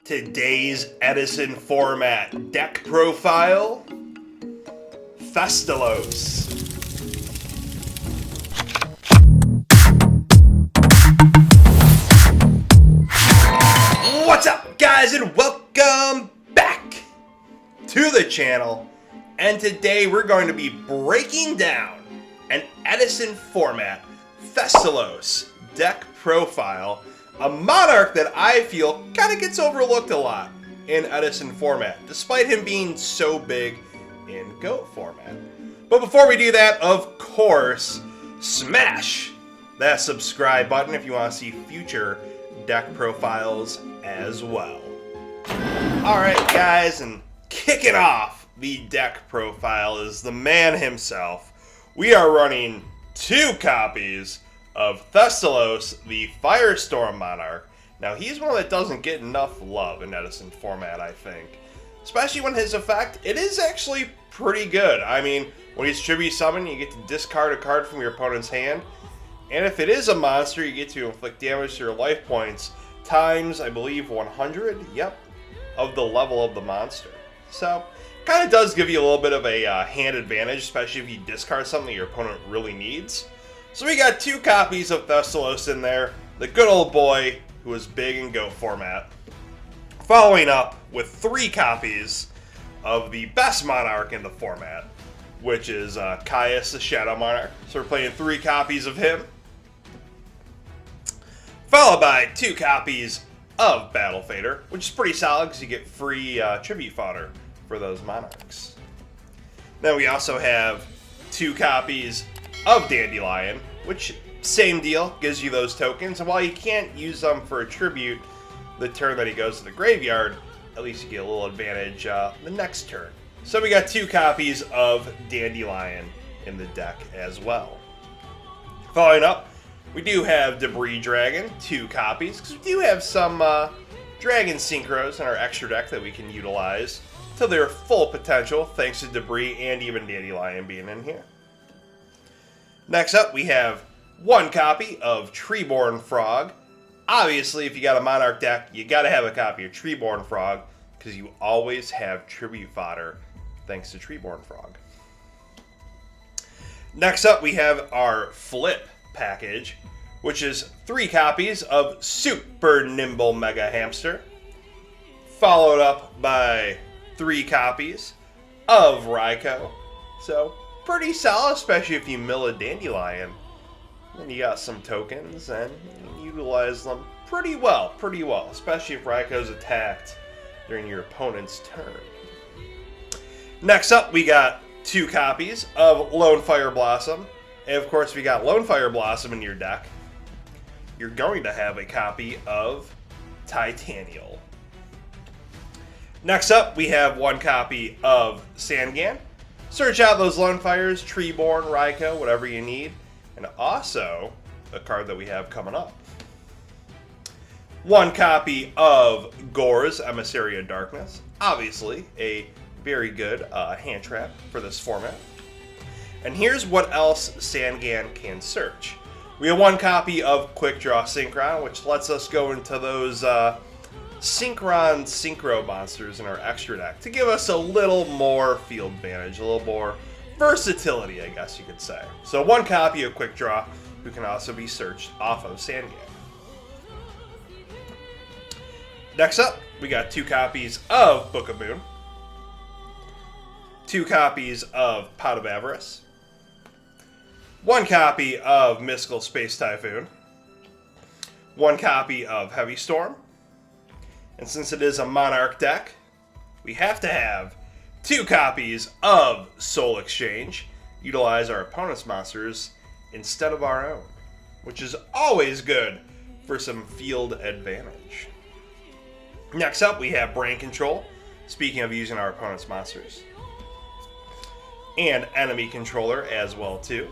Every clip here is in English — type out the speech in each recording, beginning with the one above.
Today's Edison format deck profile, Thestalos. What's up, guys, and welcome back to the channel. And today we're going to be breaking down an Edison format Thestalos deck profile, a monarch that I feel kind of gets overlooked a lot in Edison format, despite him being so big in GOAT format. But before we do that, of course, smash that subscribe button if you want to see future deck profiles as well. Alright guys, and kicking off the deck profile is the man himself. We are running 2 copies of Thestalos, the Firestorm Monarch. Now, he's one that doesn't get enough love in Edison format, I think. Especially when his effect, it is actually pretty good. I mean, when he's tribute summoned, you get to discard a card from your opponent's hand. And if it is a monster, you get to inflict damage to your life points times, I believe, 100, of the level of the monster. So, kind of does give you a little bit of a hand advantage, especially if you discard something your opponent really needs. So we got 2 copies of Thestalos in there, the good old boy who was big in GOAT format. Following up with 3 copies of the best monarch in the format, which is Caius the Shadow Monarch. So we're playing 3 copies of him. Followed by 2 copies of Battle Fader, which is pretty solid because you get free tribute fodder for those monarchs. Then we also have 2 copies of Dandelion, which, same deal, gives you those tokens. And while you can't use them for a tribute the turn that he goes to the graveyard, at least you get a little advantage the next turn. So we got 2 copies of Dandelion in the deck as well. Following up, we do have Debris Dragon, 2 copies, because we do have some Dragon Synchros in our extra deck that we can utilize to their full potential, thanks to Debris and even Dandelion being in here. Next up, we have 1 copy of Treeborn Frog. Obviously, if you got a Monarch deck, you got to have a copy of Treeborn Frog, because you always have tribute fodder, thanks to Treeborn Frog. Next up, we have our Flip package, which is 3 copies of Super Nimble Mega Hamster, followed up by 3 copies of Raikou. So, pretty solid, especially if you mill a Dandelion. Then you got some tokens, and you utilize them pretty well, especially if Raikou's attacked during your opponent's turn. Next up, we got 2 copies of Lone Fire Blossom. And of course, if you got Lone Fire Blossom in your deck, you're going to have a copy of Titanial. Next up, we have 1 copy of Sangan. Search out those Lone Fires, Treeborn, Raikou, whatever you need. And also, a card that we have coming up. 1 copy of Gore's Emissary of Darkness. Obviously, a very good hand trap for this format. And here's what else Sangan can search. We have 1 copy of Quick Draw Synchron, which lets us go into those Synchron Synchro monsters in our extra deck to give us a little more field advantage, a little more versatility, I guess you could say. So 1 copy of Quick Draw, who can also be searched off of Sangan. Next up, we got 2 copies of Book of Moon, 2 copies of Pot of Avarice, 1 copy of Mystical Space Typhoon, 1 copy of Heavy Storm, and since it is a Monarch deck, we have to have 2 copies of Soul Exchange, utilize our opponent's monsters instead of our own, which is always good for some field advantage. Next up, we have Brain Control, speaking of using our opponent's monsters, and Enemy Controller as well too.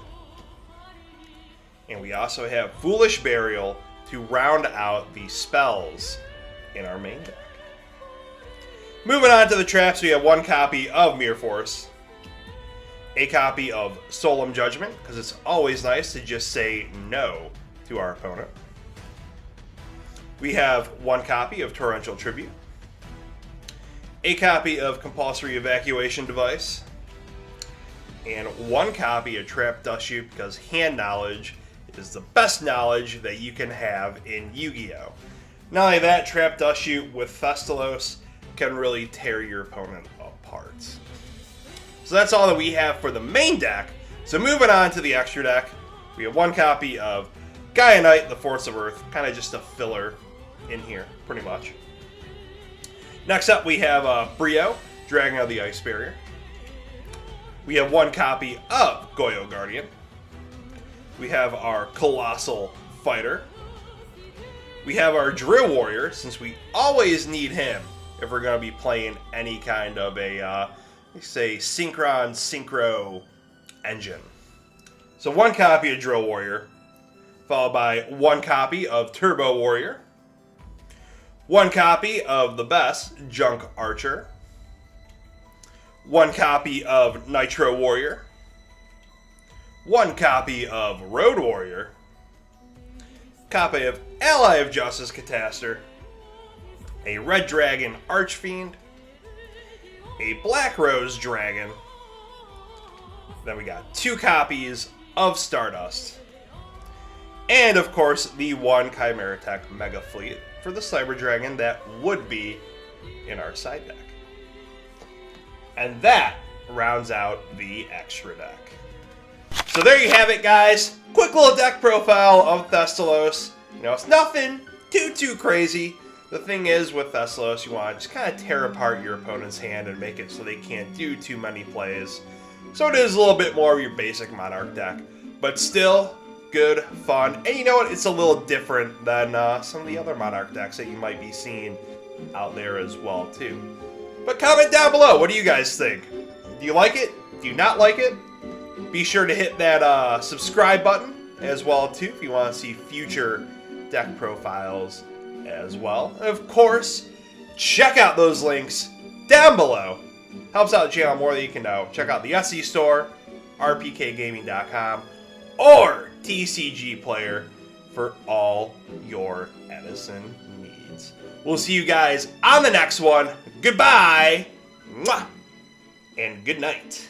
And we also have Foolish Burial to round out the spells in our main deck. Moving on to the traps, we have 1 copy of Mirror Force, a copy of Solemn Judgment, because it's always nice to just say no to our opponent. We have 1 copy of Torrential Tribute, a copy of Compulsory Evacuation Device, and 1 copy of Trap Dust Chute, because hand knowledge is the best knowledge that you can have in Yu-Gi-Oh! Not only that, Trap Dust Chute with Thestalos can really tear your opponent apart. So that's all that we have for the main deck. So moving on to the extra deck, we have 1 copy of Gaia Knight, the Force of Earth, kind of just a filler in here, pretty much. Next up, we have Brio, Dragon of the Ice Barrier. We have 1 copy of Yugioh Guardian. We have our Colossal Fighter. We have our Drill Warrior, since we always need him if we're going to be playing any kind of a, say, Synchro engine. So 1 copy of Drill Warrior, followed by 1 copy of Turbo Warrior, 1 copy of the best, Junk Archer, 1 copy of Nitro Warrior, 1 copy of Road Warrior, copy of Ally of Justice Cataster, a Red Dragon Archfiend, a Black Rose Dragon, then we got 2 copies of Stardust, and of course the 1 Chimera Tech Mega Fleet for the Cyber Dragon that would be in our side deck. And that rounds out the extra deck. So there you have it, guys. Quick little deck profile of Thestalos. You know, it's nothing too crazy. The thing is, with Thestalos, you want to just kind of tear apart your opponent's hand and make it so they can't do too many plays. So it is a little bit more of your basic Monarch deck, but still good, fun, and you know what? It's a little different than some of the other Monarch decks that you might be seeing out there as well, too. But comment down below, what do you guys think? Do you like it? Do you not like it? Be sure to hit that subscribe button as well, too, if you want to see future deck profiles as well. And of course, check out those links down below. Helps out the channel more than you can know. Check out the SE store, rpkgaming.com, or TCG Player for all your Edison needs. We'll see you guys on the next one. Goodbye, mwah, and good night.